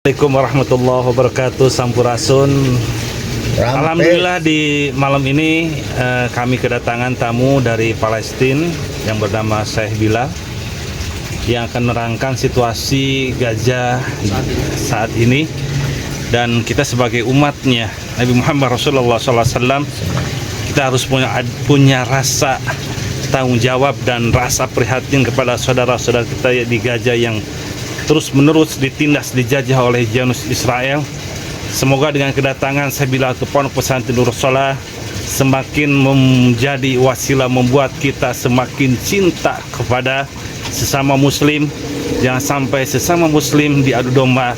Assalamualaikum warahmatullahi wabarakatuh. Sampurasun. Alhamdulillah di malam ini kami kedatangan tamu dari Palestina yang bernama Syekh Bilal yang akan menerangkan situasi Gaza saat ini, dan kita sebagai umatnya Nabi Muhammad Rasulullah SAW kita harus punya rasa tanggung jawab dan rasa prihatin kepada saudara-saudara kita di Gaza yang terus-menerus ditindas, dijajah oleh Zionis Israel. Semoga dengan kedatangan Syekh Bilal ke Pondok Pesantren Nurul Salah semakin menjadi wasilah membuat kita semakin cinta kepada sesama muslim. Jangan sampai sesama muslim diadu domba,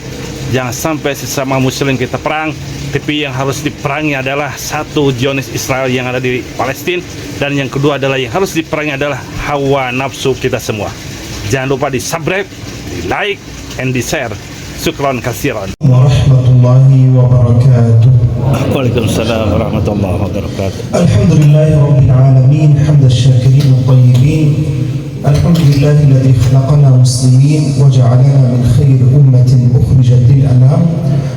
jangan sampai sesama muslim kita perang, tapi yang harus diperangi adalah satu, Zionis Israel yang ada di Palestina, dan yang kedua adalah yang harus diperangi adalah hawa nafsu kita semua. Jangan lupa di subscribe, di like, and di share. Syukran kasiran. Warahmatullahi wabarakatuh. Waalaikumsalam warahmatullahi wabarakatuh. Alhamdulillahi rabbil alamin, hamdan syakirin wa tayyibin. Alhamdulillahi alladhi khalaqana muslimin wa ja'alana min khairi ummatin ukhrijat lil anam.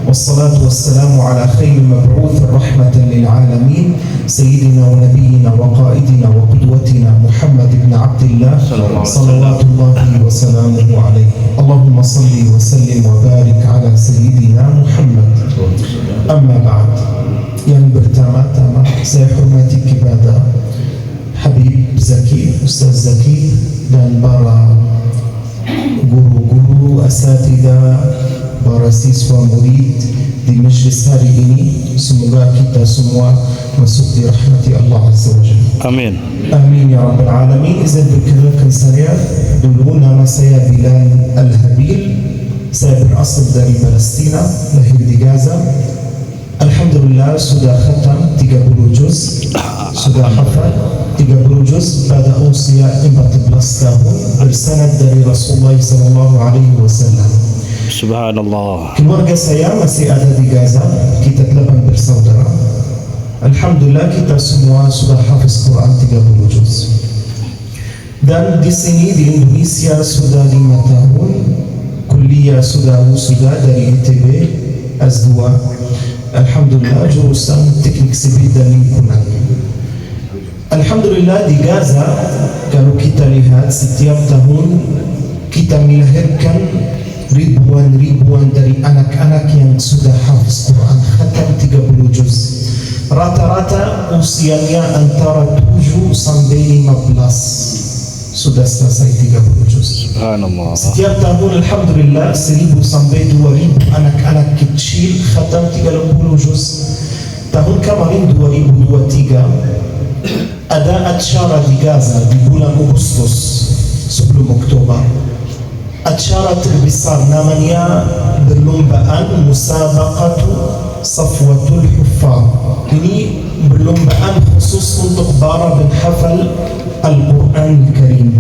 Wassalatu wassalamu ala khairi mab'uth rahmatan lil alamin, sayyidina wa nabiyyina wa qaidina wa qudwatina Muhammad ibn Abdullah salawatullahi wa salamuhu alayhi. Allahumma salli wa sallim wa barik ala sayyidina Muhammad. Amma ba'd. Yang pertama-tama saya hormati kepada Habib Zaki, Ustaz Zaki, dan para guru-guru, asatidah, para siswa murid di majlis hari ini. Semoga kita semua masuk di rahmati Allah Azza wa Jalla. Amin. Amin ya Rabbal Alamin. Izin berkenalkan saya dulu, nama saya Bilal Al-Habil. Saya berasal dari Palestina, lahir di Gaza. Alhamdulillah sudah khatam 30 juz, sudah hafal 30 juz pada usia 14 tahun bersanad dari Rasulullah SAW. Subhanallah. Keluarga saya masih ada di Gaza, kita 8 bersaudara. Alhamdulillah kita semua sudah hafiz Quran 30 juz. Dan di sini di Indonesia sudah 5 tahun, kuliah sudah dari ITB S2. Alhamdulillah jurusan teknik sipil dan lingkungan. Alhamdulillah di Gaza kalau kita lihat setiap tahun kita melahirkan ribuan dari anak-anak yang sudah hafiz Quran, khatam 30 juz. Rata-rata usianya antara 7 sampai 15 sudah selesai 30 juz. Subhanallah. Setiap tahun Alhamdulillah 1000 sampai 2000 anak-anak kecil khatam 30 juz. Tahun kemarin 2023 ada acara di Gaza di bulan Agustus sebelum Oktober. Acara terbesar namanya perlombaan Musabaqatu Safwatul Huffaz. Ini perlombaan khusus untuk para penghafal Al-Quran Al-Karim.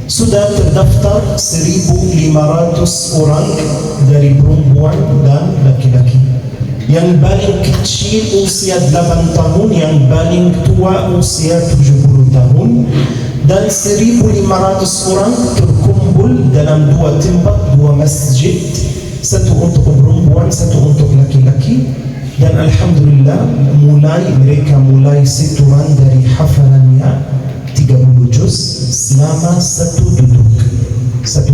Sudah terdaftar 1.500 orang dari perempuan dan laki-laki. Yang paling kecil usia 8 tahun, yang paling tua usia 70 tahun, dan 1.500 orang terkumpul dalam 2 tempat, 2 masjid, satu untuk perempuan, satu untuk laki-laki. Dan Alhamdulillah mereka mulai setoran dari hafalannya 30 juz selama satu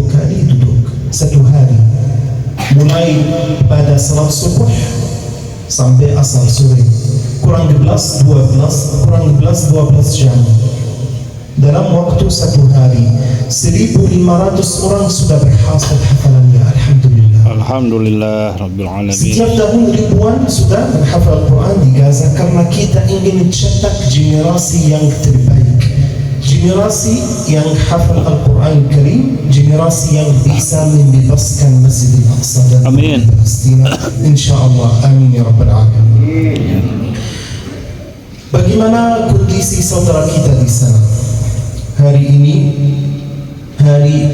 kali duduk, satu hari, mulai pada salat subuh sampai asar sore, kurang 12 jam. Dalam waktu satu hari 1.500 orang sudah berhasil hafalannya. Alhamdulillah. Alhamdulillah Rabbil Alamin. Setiap tahun ribuan sudah menghafal Quran di Gaza karena kita ingin mencetak generasi yang terbaik, generasi yang hafal Al-Quran Al-Karim, generasi yang bisa membebaskan Masjid Al-Aqsa dan Palestina. InsyaAllah. Amin ya Rabbal Alamin. Bagaimana kondisi saudara kita di sana? Hari ini hari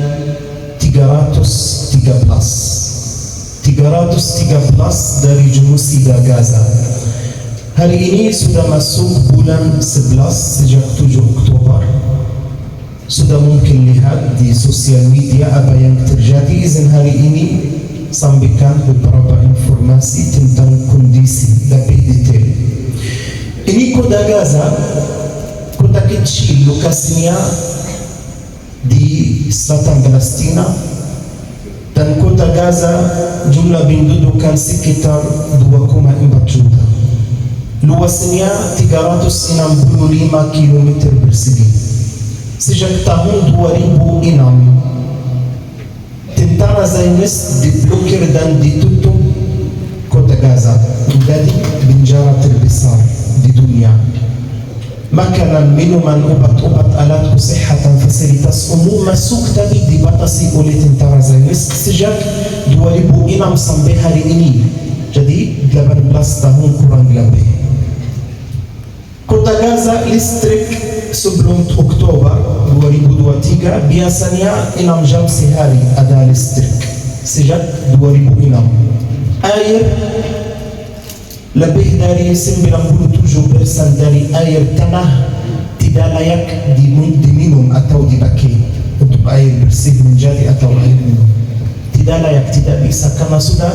313 dari genosida Gaza. Hari ini sudah masuk bulan 11 sejak 7 Oktober. Sudah mungkin lihat di sosial media apa yang terjadi. Izin hari ini sampaikan beberapa informasi tentang kondisi lebih detail. Ini kota Gaza, kota kecil lokasinya di selatan Palestina, dan kota Gaza jumlah pendudukan sekitar 2,4 juta. Luasnya 365 km persegi. Sejak tahun 2006, tentara Zionis diblokir dan ditutup kota Gaza menjadi penjara terbesar di dunia. Makanan, minuman, obat-obat, alat kesehatan, fasilitas umum masuk tapi dibatasi oleh tentara Zionis sejak 2006 sampai hari ini. Jadi 18 tahun kurang lebih. Kota Gaza listrik sebelum Oktober 2023 biasanya 6 jam sehari ada listrik sejak 2006. Air lebih dari 97% dari air tanah tidak layak diminum atau dipakai untuk air bersih menjadi atau air minum. Tidak layak, tidak bisa karena sudah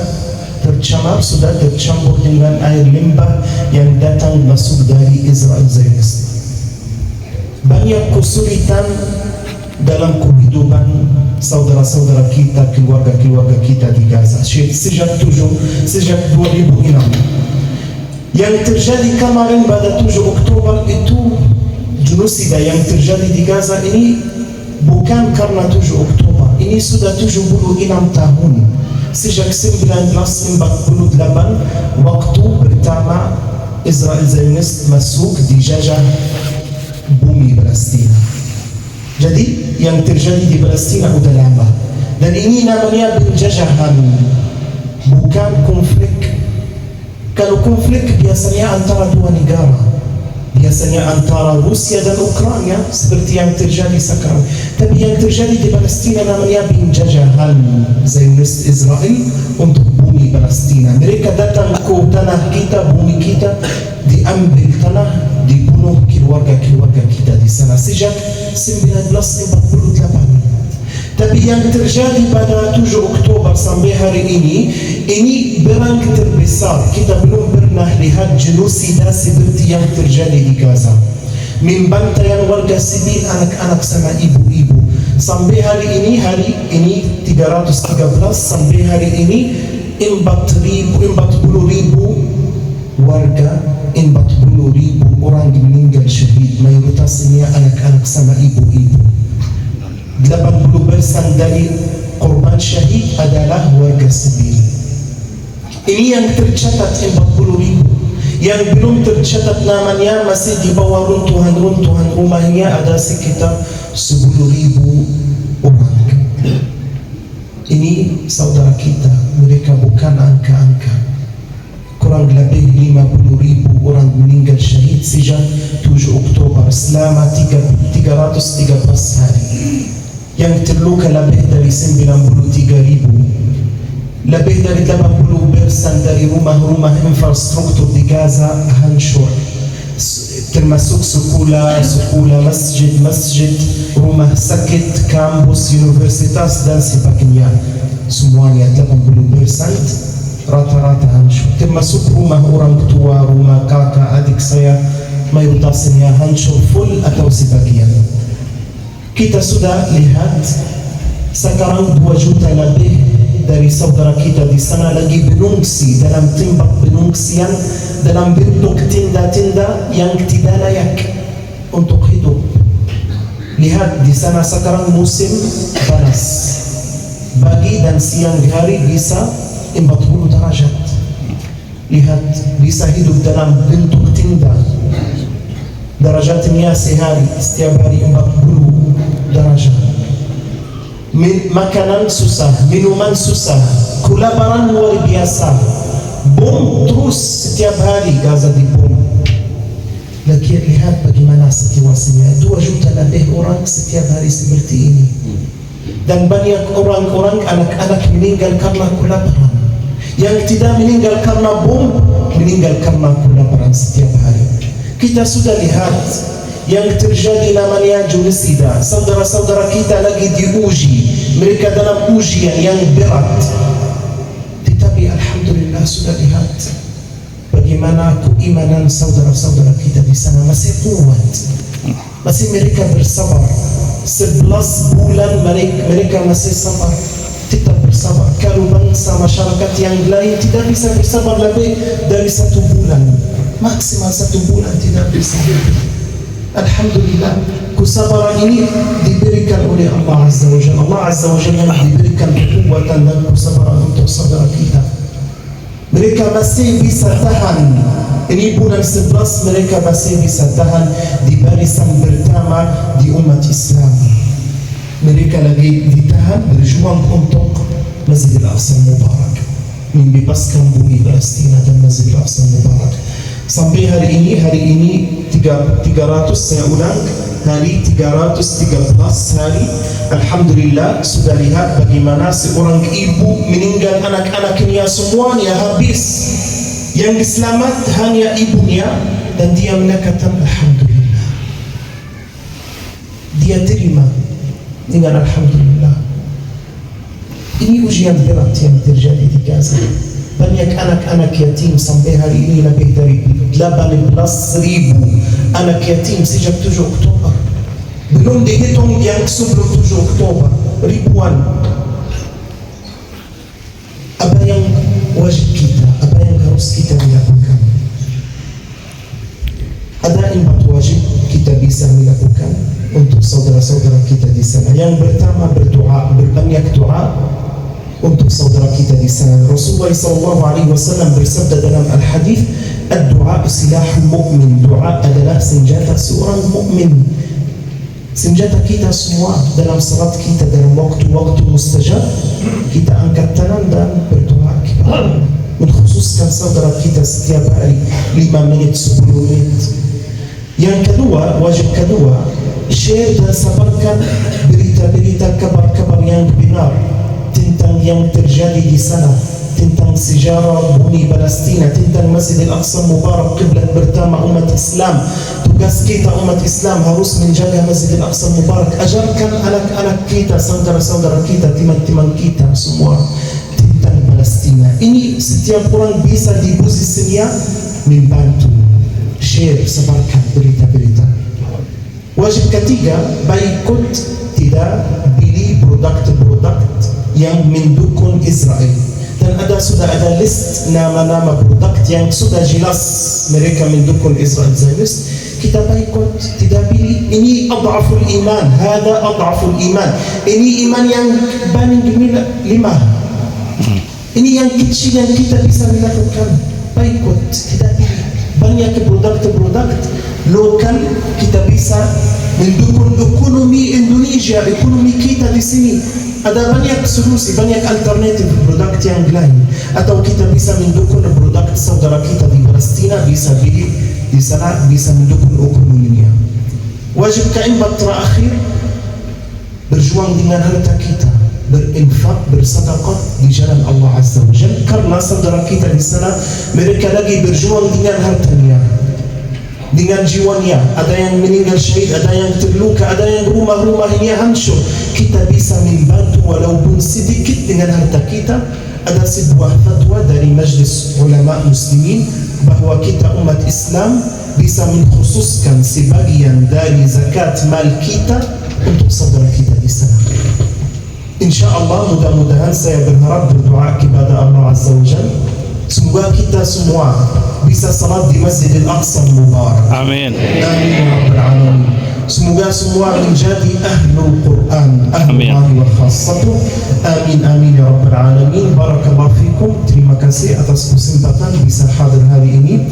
tercemar, sudah tercampur dengan air limbah yang datang masuk dari Israel Zionis. Banyak kesulitan dalam kehidupan saudara-saudara kita, keluarga-keluarga kita di Gaza sejak 2006. Yang terjadi kemarin pada 7 Oktober itu genosida yang terjadi di Gaza ini bukan karena 7 Oktober. Ini sudah 76 tahun. Sejak 1948 waktu pertama Israel Zionis masuk di jajah bumi Palestina. Jadi yang terjadi di Palestina sudah lama. Dan ini namanya penjajahan, bukan konflik. Kalau konflik biasanya antara dua negara, biasanya antara Rusia dan Ukraina seperti yang terjadi sekarang. Tapi yang terjadi di Palestina namanya penjajahan Zionis Israel untuk bumi Palestina. Mereka datang ke tanah kita, bumi kita, diambil tanah, dibunuh keluarga-keluarga kita di sana sejak 1948. Tapi yang terjadi pada 7 Oktober sampai hari ini berang terbesar. Kita belum pernah lihat genosida seperti yang terjadi di Gaza. Membantaian warga sipil, anak-anak sama ibu-ibu. Sampai hari ini 313, sampai hari ini 40.000 warga, 40.000 orang meninggal syahid. Mayoritasnya anak-anak sama ibu-ibu. 80% dari korban syahid adalah warga sipil. Ini yang tercatat 40.000. Yang belum tercatat namanya masih di bawah runtuhan rumahnya ada sekitar 10.000 orang. Ini saudara kita, mereka bukan angka-angka. Kurang lebih 50.000 orang meninggal syahid sejak 7 Oktober selama 313 hari. Yang terluka lebih dari 93.000. Lebih dari 80% dari rumah-rumah infrastruktur di Gaza hancur, termasuk sekolah, masjid, rumah sakit, kampus, universitas dan sebagainya. Semuanya 80% rata-rata hancur, termasuk rumah orang tua, rumah kakak, adik saya, mayoritasnya hancur full atau sebagian. Kita sudah lihat sekarang 2 juta lebih dari saudara kita di sana lagi mengungsi dalam tempat pengungsian dalam bentuk tenda-tenda yang tidak layak untuk hidup. Lihat di sana sekarang musim panas, pagi dan siang hari bisa 40 derajat. Lihat, bisa hidup dalam bentuk tenda. Derajatnya sehari, setiap hari 40 derajat. Makanan susah, minuman susah, kelaparan luar biasa. Bom terus setiap hari Gaza dibom. Lagi lihat bagaimana situasinya. 2 juta lebih orang setiap hari seperti ini. Dan banyak orang-orang, anak-anak meninggal karena kelaparan. Yang tidak meninggal karena bom, meninggal karena kelaparan setiap hari. Kita sudah lihat yang terjadi namanya genosida. Saudara-saudara kita lagi diuji, mereka dalam ujian yang berat. sudah lihat bagaimana keimanan saudara-saudara kita di sana masih kuat, masih mereka bersabar. 11 bulan mereka masih sabar, tetap bersabar. Kalau bangsa masyarakat yang lain tidak bisa bersabar lebih dari 1 bulan, maksimal 1 bulan tidak bisa. Alhamdulillah, kesabaran ini diberikan oleh Allah Azza wa Jalla. Allah Azza wa Jalla yang diberikan kekuatan dan kesabaran untuk saudara kita. Mereka masih bisa tahan. Ini bulan 11 mereka masih bisa tahan di barisan pertama di umat Islam. Mereka lagi ditahan berjuang untuk Masjid Al-Aqsa Mubarak, membebaskan bumi Palestina dan Masjid Al-Aqsa Mubarak. Sampai hari ini 300, saya ulang, hari 313 hari. Alhamdulillah, sudah lihat bagaimana seorang ibu meninggal anak-anaknya semuanya habis. Yang diselamat hanya ibunya, dan dia mengatakan Alhamdulillah. Dia terima dengan Alhamdulillah. Ini ujian berat yang terjadi di Gaza. Banyak anak-anak yatim sampai hari ini lebih dari 18.000 anak yatim sejak 7 Oktober. Belum dihitung yang sebelum 7 Oktober, ribuan. Apa yang wajib kita, apa yang harus kita lakukan? Ada 4 wajib kita bisa melakukan untuk saudara-saudara kita di sana. Yang pertama, berdoa, berbanyak doa untuk saudara kita di sana. Rasulullah SAW bersabda dalam al-hadis, ad-du'a silahul mu'min. Doa adalah senjata seorang mukmin. Senjata kita semua dalam salat kita, dalam waktu-waktu mustajab, kita angkat tangan dan berdoa kepada, mengkhususkan saudara kita setiap hari 5 menit, 10 menit. Yang kedua, wajib kedua, share dan sabarkan berita-berita, kabar-kabar yang benar tentang yang terjadi di sana, tentang sejarah bumi Palestina, tentang Masjid Al-Aqsa Mubarak, kiblat pertama umat Islam. Tugas kita umat Islam harus menjaga Masjid Al-Aqsa Mubarak. Ajarkan anak-anak kita, saudara-saudara kita, teman-teman kita semua tentang Palestina. Ini setiap orang bisa di posisinya membantu, share, sebarkan berita-berita. Wajib ketiga, boikot, tidak beli produk-produk yang mendukung Israel. Dan sudah ada list nama-nama produk yang sudah jelas mereka mendukung Israel Zionis. Kita boikot, tidak beli. Ini adhaful iman, hada adhaful iman. Ini iman yang paling lemah. Ini yang kecil yang kita bisa melakukan. Boikot, tidak beli. Banyak produk-produk lokal kita bisa mendukung ekonomi Indonesia, ekonomi kita di sini. Ada banyak solusi, banyak alternatif produk yang lain. Atau kita bisa mendukung produk saudara kita di Palestina, bisa beli di sana, bisa mendukung ekonominya. Wajib keempat terakhir, berjuang dengan harta kita, berinfak, bersedekah di jalan Allah Azza wa Jalla. Karena saudara kita di sana, mereka lagi berjuang dengan hartanya, dengan jiwanya. Ada yang meninggal syahid, ada yang terluka, ada yang rumah-rumahnya hancur. Kita bisa membantu walaupun sedikit dengan harta kita. Ada sebuah fatwa dari Majlis Ulama Muslimin bahwa kita umat Islam bisa mengkhususkan sebagian dari zakat mal kita untuk saudara kita di sana. InsyaAllah, mudah-mudahan saya berharap berdoa kepada Allah Azza wa Jalla. Semoga kita semua bisa salat di Masjid Al-Aqsa Mubarak. Amin. Amin ya Rabbal Alamin. Semoga semua menjadi ahlul Quran, Amin. ahlul wa khassatuh. Amin amin ya Rabbal Alamin. Barakallahu fikum. Terima kasih atas kesempatan bisa hadir hari ini,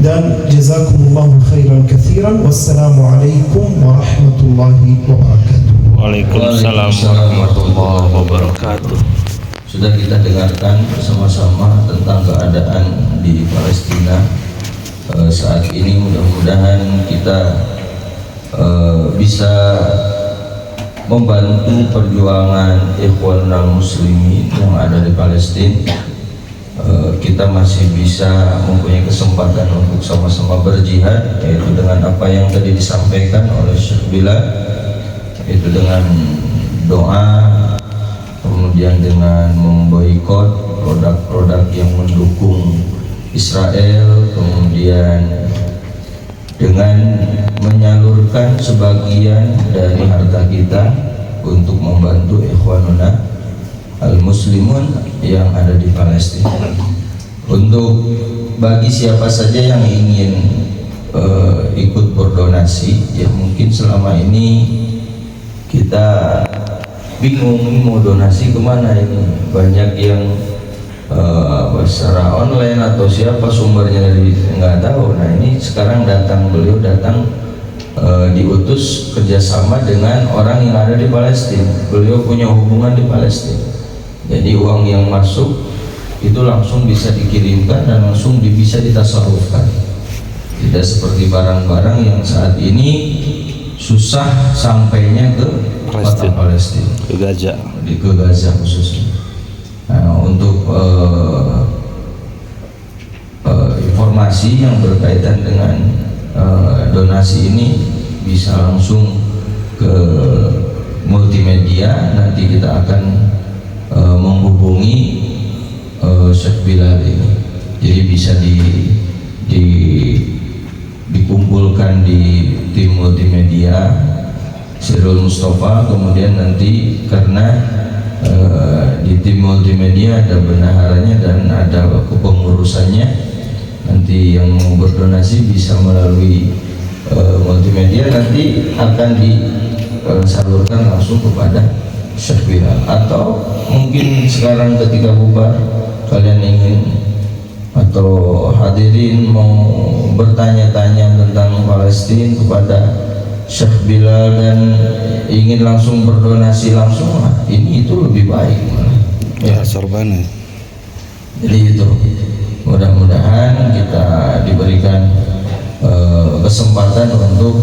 dan jazakumullahu khairan katsiran. Wassalamualaikum warahmatullahi wabarakatuh. Waalaikumsalam warahmatullahi wabarakatuh. Sudah kita dengarkan bersama-sama tentang keadaan di Palestina saat ini. Mudah-mudahan kita bisa membantu perjuangan ikhwanul muslimin yang ada di Palestina. Kita masih bisa mempunyai kesempatan untuk sama-sama berjihad, yaitu dengan apa yang tadi disampaikan oleh Syekh Bilal, yaitu dengan doa, kemudian dengan memboikot produk-produk yang mendukung Israel, kemudian dengan menyalurkan sebagian dari harta kita untuk membantu ikhwanuna al-muslimun yang ada di Palestina. Untuk bagi siapa saja yang ingin ikut berdonasi, ya mungkin selama ini kita bingung mau donasi kemana ini, banyak yang secara online atau siapa sumbernya dari nggak tahu. Nah ini sekarang beliau datang diutus kerjasama dengan orang yang ada di Palestina. Beliau punya hubungan di Palestina, jadi uang yang masuk itu langsung bisa dikirimkan dan langsung bisa ditasarufkan. Tidak seperti barang-barang yang saat ini susah sampainya ke kota Palestina, ke Gaza, ke Gaza khususnya. Nah, untuk informasi yang berkaitan dengan donasi ini bisa langsung ke multimedia. Nanti kita akan menghubungi Syekh Bilal ini, jadi bisa dikumpulkan di tim multimedia Sirul Mustafa. Kemudian nanti karena di tim multimedia ada bendaharanya dan ada kepengurusannya, nanti yang mau berdonasi bisa melalui multimedia, nanti akan disalurkan langsung kepada Syekh Bilal. Atau mungkin sekarang ketika bubar kalian ingin atau hadirin mau bertanya-tanya tentang Palestina kepada Syekh Bilal dan ingin langsung berdonasi langsung, ini itu lebih baik ya sorban. Jadi itu mudah-mudahan kita diberikan kesempatan untuk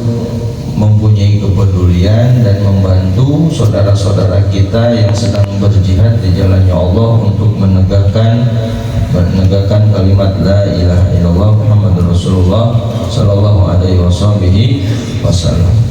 mempunyai kepedulian dan membantu saudara-saudara kita yang sedang berjihad di jalannya Allah untuk menegakkan kalimat la ilaha illallah Muhammadur Rasulullah sallallahu alaihi wasallam.